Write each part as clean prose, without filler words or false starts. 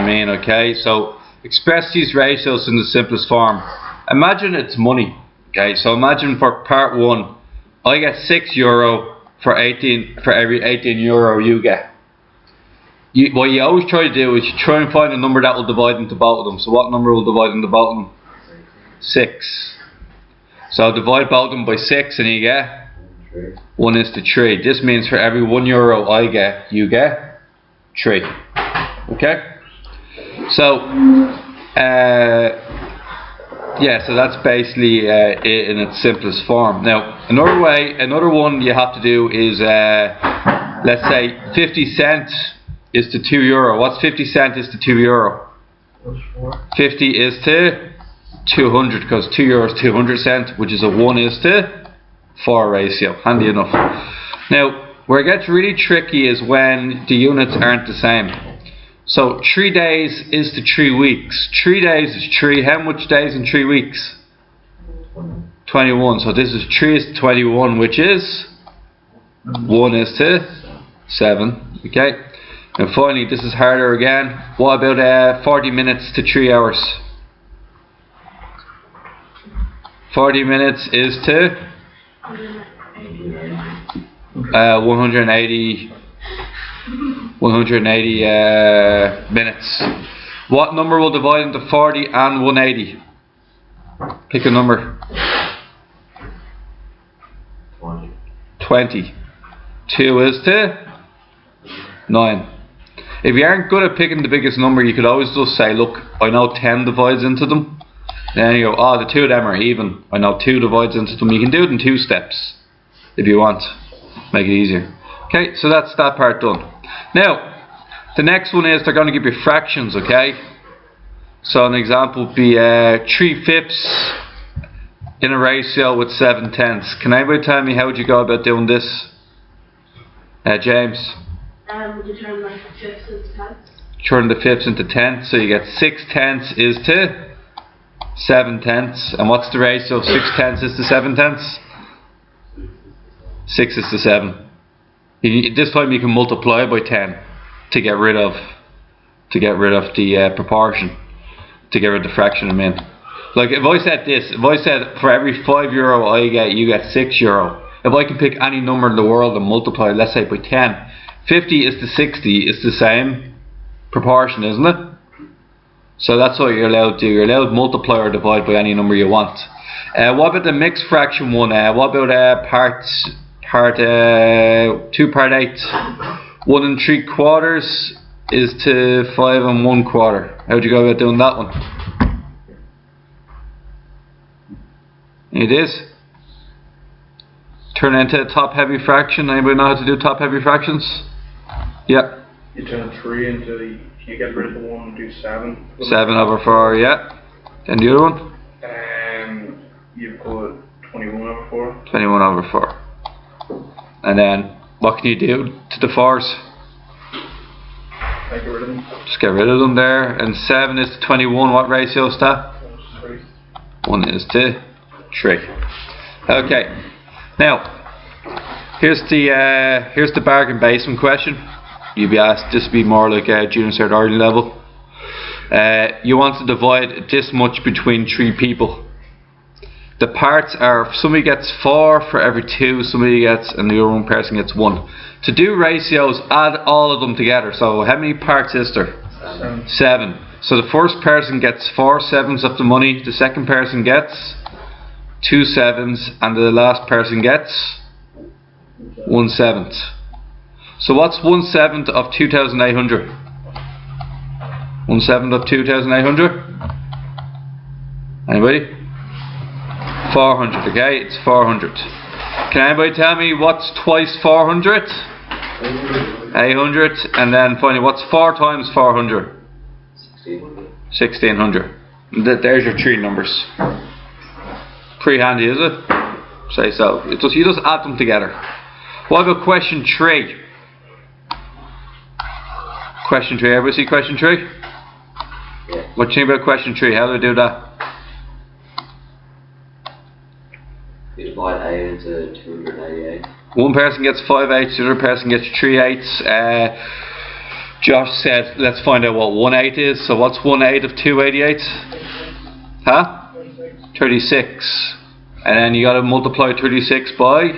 mean, okay? So express these ratios in the simplest form. Imagine it's money, okay? So imagine for part 1, I get €6 for every 18 euro you get. What you always try to do is you try and find a number that will divide into both of them. So what number will divide into both of them? 6. So divide both of them by 6 and you get 1:3. This means for every €1 I get, you get 3. Okay? So, yeah, so that's basically it in its simplest form. Now, another one you have to do is, let's say 50 cents is to €2. What's 50 cents is to €2? 50 is to 200, because €2 is 200 cents, which is a 1:4 ratio. Handy enough. Now, where it gets really tricky is when the units aren't the same. So 3 days is to 3 weeks. 3 days is 3. How much days in 3 weeks? 21. So this is 3 is to 21, which is 1:7. Okay. And finally, this is harder again. What about 40 minutes to 3 hours? 40 minutes is to 180 minutes. What number will divide into 40 and 180? Pick a number. 20. 2 is to 9. If you aren't good at picking the biggest number, you could always just say, look, I know 10 divides into them. Then you go, oh, the 2 of them are even. I know 2 divides into them. You can do it in 2 steps if you want. Make it easier. Okay, so that's that part done. Now, the next one is they're going to give you fractions, okay? So an example would be 3/5 in a ratio with 7/10. Can anybody tell me how would you go about doing this? James? You turn like the fifths into tenths. Turn the fifths into tenths, so you get 6/10 is to 7/10. And what's the ratio of 6/10 is to 7/10? 6 is to 7. This time you can multiply by 10 to get rid of the proportion, to get rid of the fraction. I mean, like if I said this, if I said for every €5 I get, you get €6. If I can pick any number in the world and multiply, let's say by 10, 50 is to 60 is the same proportion, isn't it? So that's what you're allowed to do. You're allowed to multiply or divide by any number you want. What about the mixed fraction one? What about part 2 part 8? 1 3/4 is to 5 1/4. How'd you go about doing that one? It is. Turn it into a top heavy fraction. Anybody know how to do top heavy fractions? Yeah. You turn 3 into, you get rid of the 1 and do 7. 7/4, yeah. And the other one? You put 21/4. 21/4. And then, what can you do to the 4s? Get rid of them. Just get rid of them there. And 7 is to 21. What ratio is that? 1 is to 3. Okay. Now, here's the bargain basement question. You'd be asked, this would be more like a junior cert Ireland level. You want to divide this much between 3 people. The parts are, somebody gets 4 for every 2, somebody gets, and the other one person gets 1. To do ratios, add all of them together. So how many parts is there? 7. So the first person gets 4 7s of the money, the second person gets 2 7s, and the last person gets 1 7th. So what's 1 7th of 2,800? 1 7th of 2,800? Anybody? 400, okay? It's 400. Can anybody tell me what's twice 400? 800. And then finally, what's 4 times 400? 1600. There's your 3 numbers. Pretty handy, is it? Say so. You just add them together. What about question 3? Question 3. Everybody see question 3? Yeah. What do you think about question 3? How do we do that? You divide 8 into 288. One person gets 5 8s, the other person gets 3 8s. Josh said, let's find out what 1/8 is. So what's 1/8 of 288? Huh? 36. And then you got to multiply 36 by,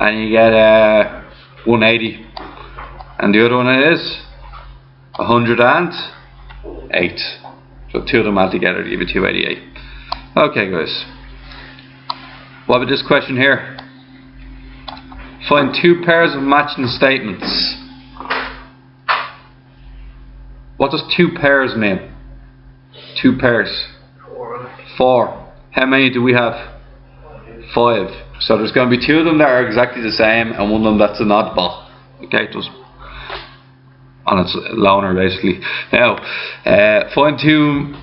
and you get 180. And the other one is 108. So two of them add together to give you 288. Okay, guys. What about this question here? Find two pairs of matching statements. What does two pairs mean? Two pairs. 4. How many do we have? 5. So there's going to be two of them that are exactly the same and one of them that's an oddball. Okay, just on its loner basically. Now, find two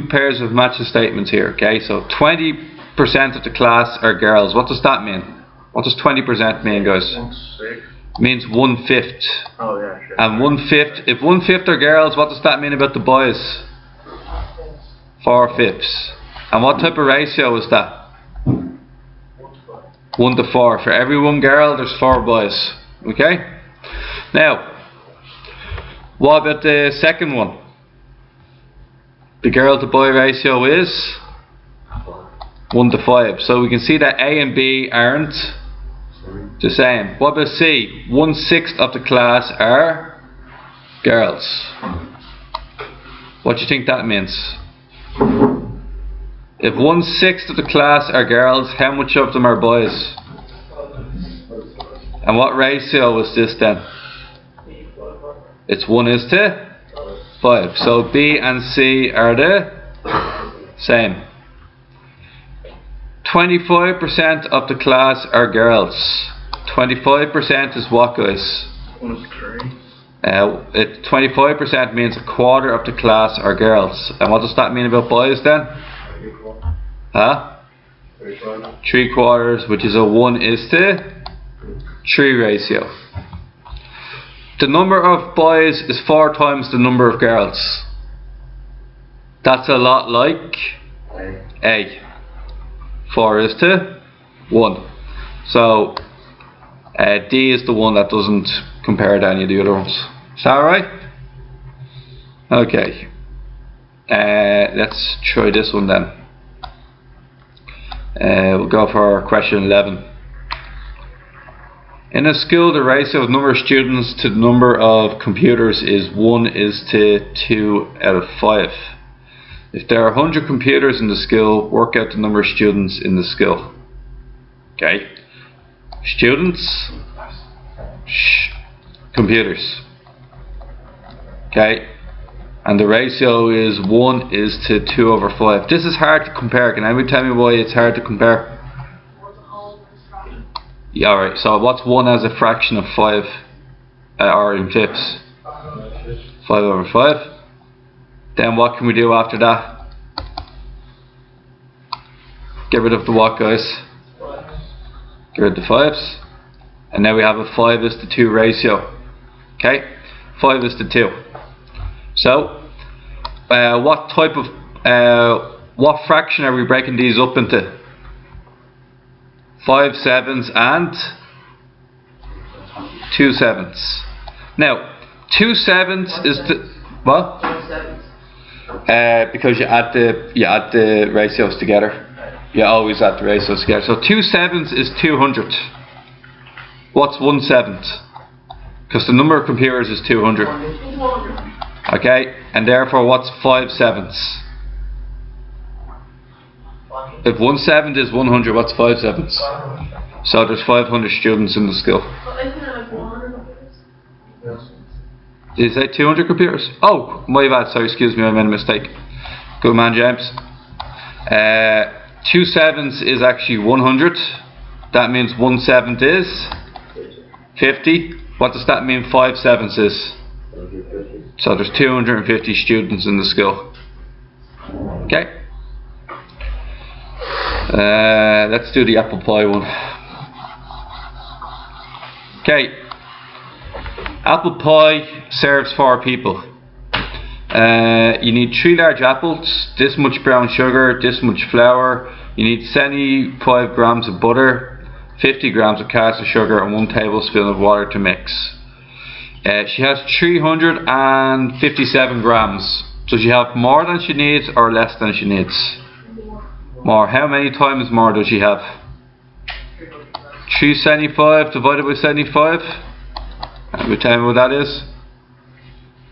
pairs of matching statements here. Okay, so 20% of the class are girls. What does that mean? What does 20% mean, guys? 1/6. Means 1/5. Oh yeah, sure. And 1/5. If 1/5 are girls, what does that mean about the boys? 4/5. And what type of ratio is that? 1 to 4. For every one girl, there's 4 boys. Okay? Now, what about the second one? The girl to boy ratio is 1 to 5. So we can see that A and B aren't the same. What about C? 1/6 of the class are girls. What do you think that means? If 1/6 of the class are girls, how much of them are boys? And what ratio is this then? It's 1:5. So B and C are the same. 25% of the class are girls. 25% is what, guys? 1/3. 25% means a quarter of the class are girls. And what does that mean about boys then? Huh? 3/4, which is a 1:3 ratio. The number of boys is 4 times the number of girls. That's a lot like A. 4:1. So D is the one that doesn't compare to any of the other ones. Is that right? Okay. Let's try this one then. We'll go for question 11. In a school, the ratio of number of students to the number of computers is 1:2 out of 5. If there are 100 computers in the school, work out the number of students in the school. Okay. Students. Computers. Okay. And the ratio is 1:2/5. This is hard to compare. Can anybody tell me why it's hard to compare? Yeah, alright. So what's 1 as a fraction of 5 or in fifths? 5/5. Then what can we do after that? Get rid of the what, guys? Get rid of the 5s. And now we have a 5:2 ratio. Okay? 5:2. So, what type of, what fraction are we breaking these up into? 5 7s and 2 7s. Now, 2 7s is the, what? Because you add the ratios together. You always add the ratios together. So 2 7s is 200. What's 1 7th? Because the number of computers is 200. Okay, and therefore what's 5 7s? If 1 7th is 100, what's 5 7s? So there's 500 students in the school. Did you say 200 computers? Oh, my bad, sorry, excuse me, I made a mistake. Good man, James. 2 7s is actually 100. That means 1 7th is 50. What does that mean 5 7s is? So there's 250 students in the school. Okay. Let's do the apple pie one. Okay. Apple pie serves 4 people. You need 3 large apples, this much brown sugar, this much flour. You need 75 grams of butter, 50 grams of caster sugar and 1 tablespoon of water to mix. She has 357 grams. Does she have more than she needs or less than she needs? More. How many times more does she have? 375 divided by 75. Can you tell me what that is?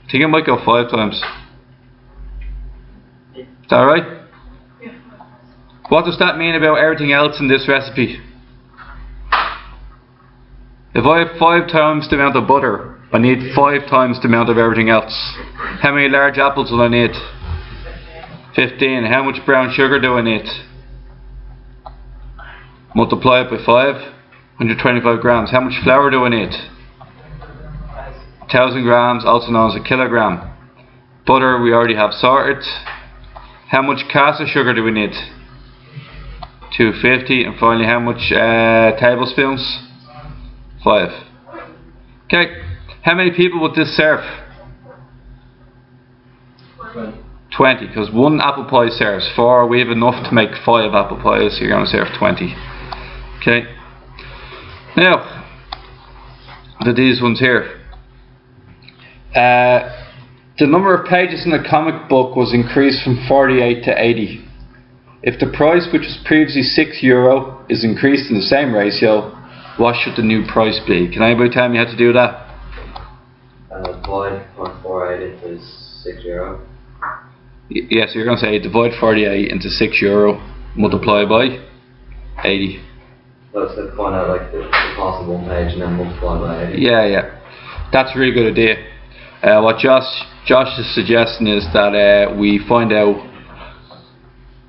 I think it might go 5 times. Is that right? What does that mean about everything else in this recipe? If I have 5 times the amount of butter, I need 5 times the amount of everything else. How many large apples will I need? 15. How much brown sugar do I need? Multiply it by 5. 125 grams. How much flour do I need? 1000 grams, also known as a kilogram. Butter we already have sorted. How much caster sugar do we need? 250. And finally, how much tablespoons? 5. Okay. How many people would this serve? 20, because 1 apple pie serves 4. We have enough to make 5 apple pies, so you're going to serve 20. Okay. Now, these ones here. The number of pages in the comic book was increased from 48 to 80. If the price, which was previously €6, is increased in the same ratio, what should the new price be? Can anybody tell me how to do that? Divide 0.48 into €6. Yes, you're going to say divide 48 into €6, multiply by 80. Let's find out like the cost of 1 page and then multiply by 80. Yeah. That's a really good idea. What Josh is suggesting is that we find out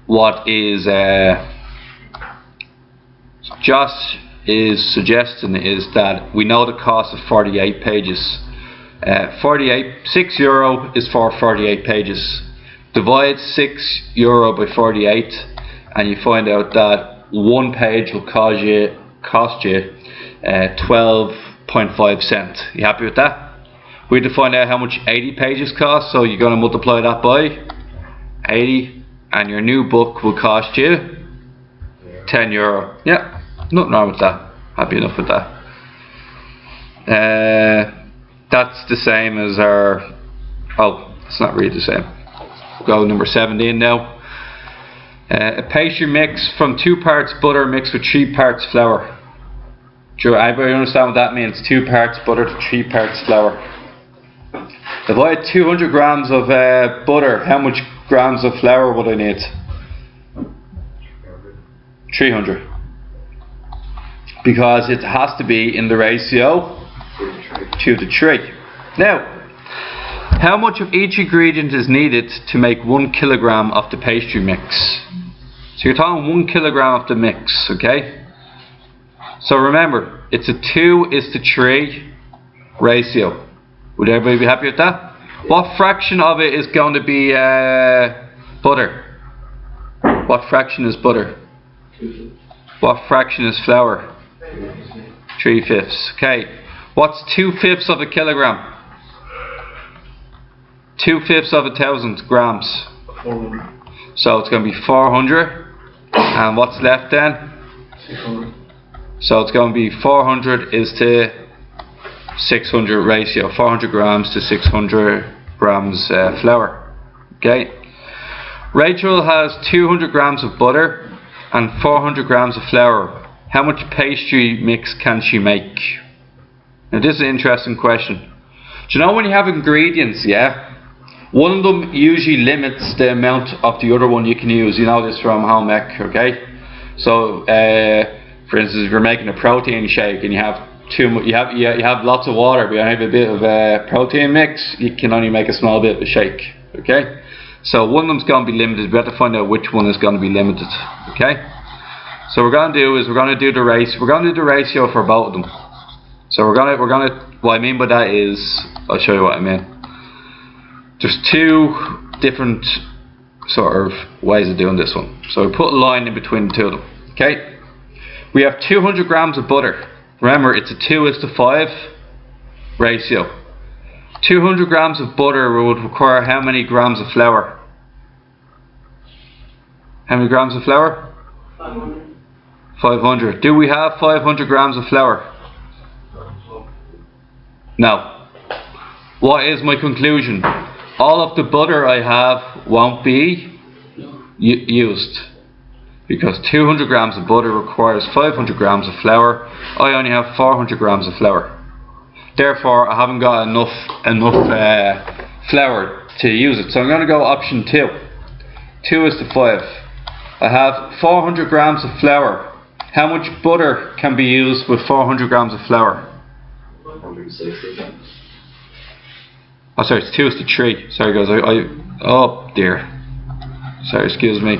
what is Josh is suggesting is that we know the cost of 48 pages. €6 is for 48 pages. Divide €6 by 48 and you find out that 1 page will cost you 12.5 cents. You happy with that? We have to find out how much 80 pages cost, so you're going to multiply that by 80 and your new book will cost you €10. Yeah, nothing wrong with that. Happy enough with that. That's the same as our, oh, it's not really the same. We'll go number 17 now. A pastry mix from 2 parts butter mixed with 3 parts flour. Do anybody understand what that means? 2 parts butter to 3 parts flour. If I had 200 grams of butter, how much grams of flour would I need? 300. Because it has to be in the ratio 2 to 3. Now, how much of each ingredient is needed to make 1 kilogram of the pastry mix? So you're talking 1 kilogram of the mix, okay? So remember, it's a 2:3 ratio. Would everybody be happy with that? What fraction of it is going to be butter? What fraction is butter? 2/5. What fraction is flour? 3/5. Okay. What's 2/5 of a kilogram? 2/5 of 1,000 grams. 400. So it's going to be 400. And what's left then? 600. So it's going to be 400 is to 600 ratio. 400 grams to 600 grams flour. Okay. Rachel has 200 grams of butter and 400 grams of flour. How much pastry mix can she make? Now this is an interesting question. Do you know when you have ingredients, yeah? One of them usually limits the amount of the other one you can use. You know this from home ec, okay? So, for instance, if you're making a protein shake and you have you have lots of water, but you have a bit of a protein mix, you can only make a small bit of a shake, okay? So one of them's going to be limited. We have to find out which one is going to be limited, okay? So what we're going to do is we're going to do the ratio for both of them. So we're going to what I mean by that is, I'll show you what I mean. There's 2 different sort of ways of doing this one. So we put a line in between the 2 of them. Okay? We have 200 grams of butter. Remember, it's a 2:5 ratio. 200 grams of butter would require how many grams of flour? How many grams of flour? 500. 500. Do we have 500 grams of flour? No. what is my conclusion? All of the butter I have won't be used, because 200 grams of butter requires 500 grams of flour. I only have 400 grams of flour. Therefore, I haven't got enough flour to use it. So I'm going to go option 2. 2 is to 5. I have 400 grams of flour. How much butter can be used with 400 grams of flour? 160. Oh, sorry, it's 2 is to 3. Sorry, guys. Oh dear. Sorry, excuse me.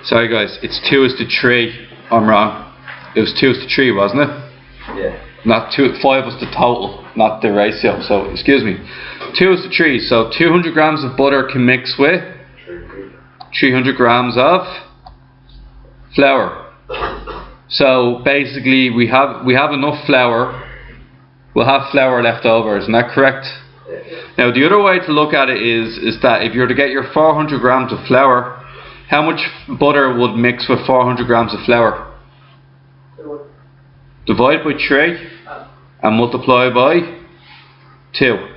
Sorry, guys. It's 2 is to 3. I'm wrong. It was 2 is to 3, wasn't it? Yeah. Not 2. 5 was the total, not the ratio. So, excuse me. 2 is to 3. So, 200 grams of butter can mix with 300 grams of flour. So basically we have enough flour. We'll have flour left over, isn't that correct? Now the other way to look at it is that if you were to get your 400 grams of flour, how much butter would mix with 400 grams of flour? Divide by 3 and multiply by 2.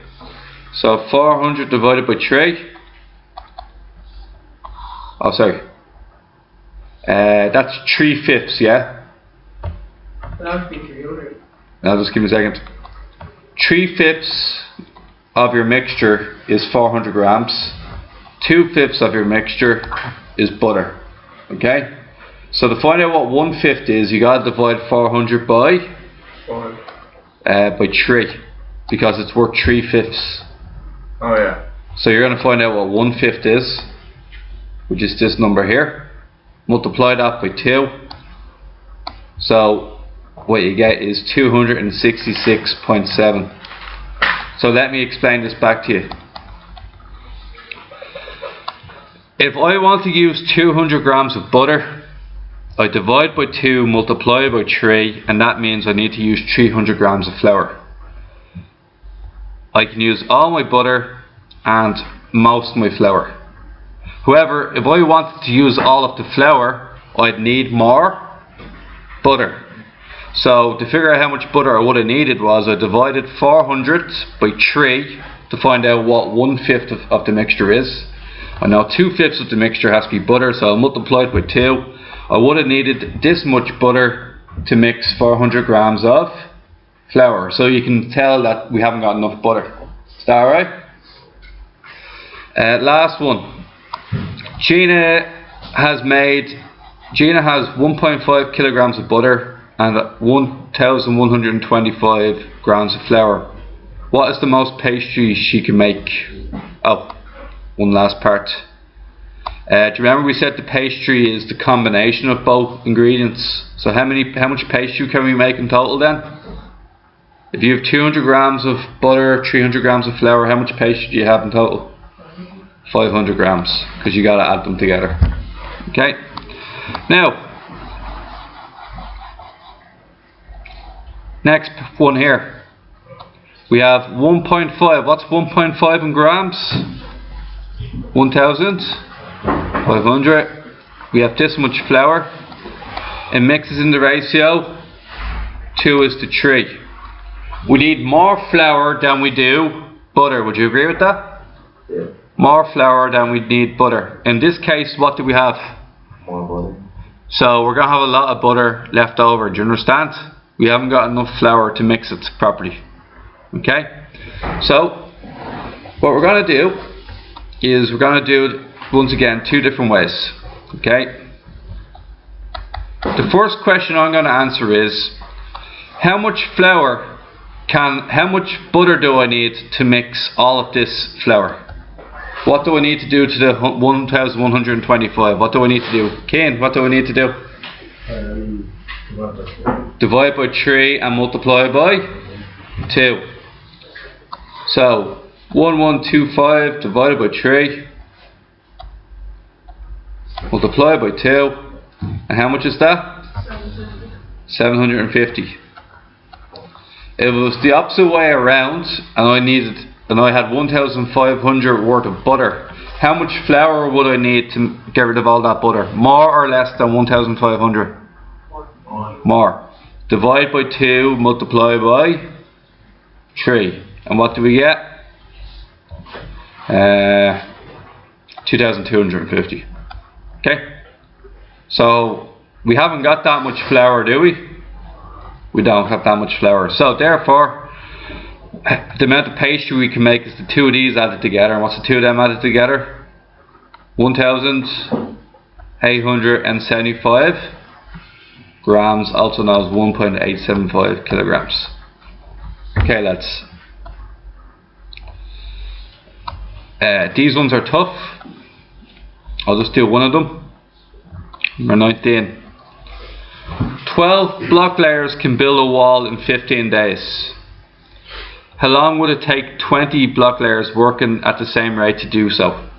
So 400 divided by 3. Oh, sorry. That's 3/5, yeah? That'd be 300. Now just give me a second. 3/5 of your mixture is 400 grams. 2/5 of your mixture is butter. Okay? So to find out what 1/5 is, you gotta divide 400 by 3, because it's worth 3/5. Oh yeah. So you're gonna find out what 1/5 is, which is this number here. Multiply that by 2. So what you get is 266.7. So let me explain this back to you. If I want to use 200 grams of butter, I divide by 2, multiply by 3, and that means I need to use 300 grams of flour. I can use all my butter and most of my flour. However, if I wanted to use all of the flour, I'd need more butter. So to figure out how much butter I would have needed was I divided 400 by 3 to find out what 1/5 of the mixture is. I know 2/5 of the mixture has to be butter, so I'll multiply it by 2. I would have needed this much butter to mix 400 grams of flour. So you can tell that we haven't got enough butter. Is that alright? Last one. Gina has 1.5 kilograms of butter and 1,125 grams of flour. What is the most pastry she can make? Oh, one last part. Do you remember we said the pastry is the combination of both ingredients? So how much pastry can we make in total then? If you have 200 grams of butter, 300 grams of flour, how much pastry do you have in total? 500 grams, because you got to add them together. Okay. Now, next one here. We have 1.5. What's 1.5 in grams? 1,500. We have this much flour. It mixes in the ratio 2 is to 3. We need more flour than we do butter. Would you agree with that? Yeah. More flour than we need butter. In this case, what do we have? More butter. So we're going to have a lot of butter left over. Do you understand? We haven't got enough flour to mix it properly. Okay? So what we're going to do is we're going to do it once again 2 different ways. Okay? The first question I'm going to answer is how much butter do I need to mix all of this flour? What do I need to do to the 1,125? What do I need to do? Kane, what do I need to do? Divide by 3 and multiply by 2. So 1125 divided by 3, multiply by 2, and how much is that? 750. If it was the opposite way around and I had 1,500 worth of butter, how much flour would I need to get rid of all that butter? More or less than 1,500? More. Divide by 2, multiply by 3. And what do we get? 2,250. Okay? So we haven't got that much flour, do we? We don't have that much flour. So therefore, the amount of pastry we can make is the two of these added together. And what's the two of them added together? 1,875 grams, also known as 1.875 kilograms. Okay, lads. These ones are tough. I'll just do one of them. Number 19. 12 block layers can build a wall in 15 days. How long would it take 20 block layers working at the same rate to do so?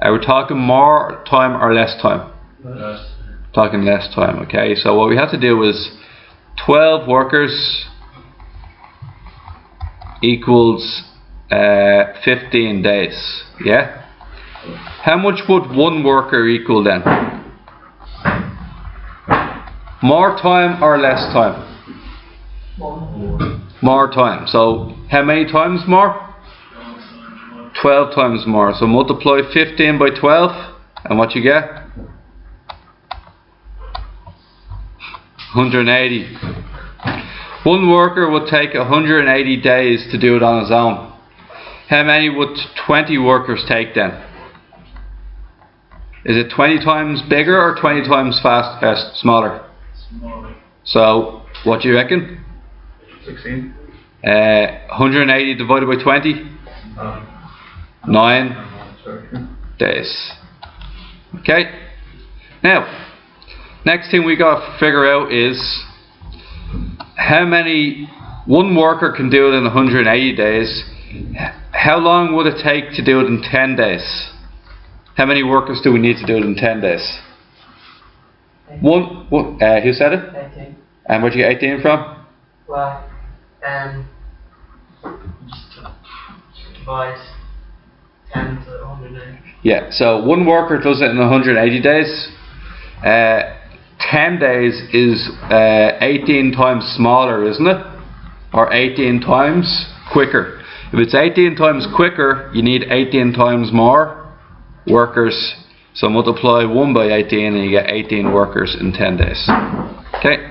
Are we talking more time or less time? Less. Talking less time, okay. So what we have to do is 12 workers equals 15 days, yeah? How much would one worker equal then? More time or less time? More time. So how many times more? 12 times more. So multiply 15 by 12 and what you get? 180. One worker would take 180 days to do it on his own. How many would 20 workers take then? Is it 20 times bigger or 20 times smaller? Smaller. So what do you reckon? 16. 180 divided by 20? 9 Sorry. days. Okay. Now, next thing we got to figure out is how many one worker can do it in 180 days. How long would it take to do it in 10 days? How many workers do we need to do it in 10 days? One who said it? 18. And where'd you get 18 from? Well, just divide 10 to 180. Yeah, so one worker does it in 180 days. 10 days is 18 times smaller, isn't it? Or 18 times quicker. If it's 18 times quicker, you need 18 times more workers. So multiply 1 by 18 and you get 18 workers in 10 days. Okay.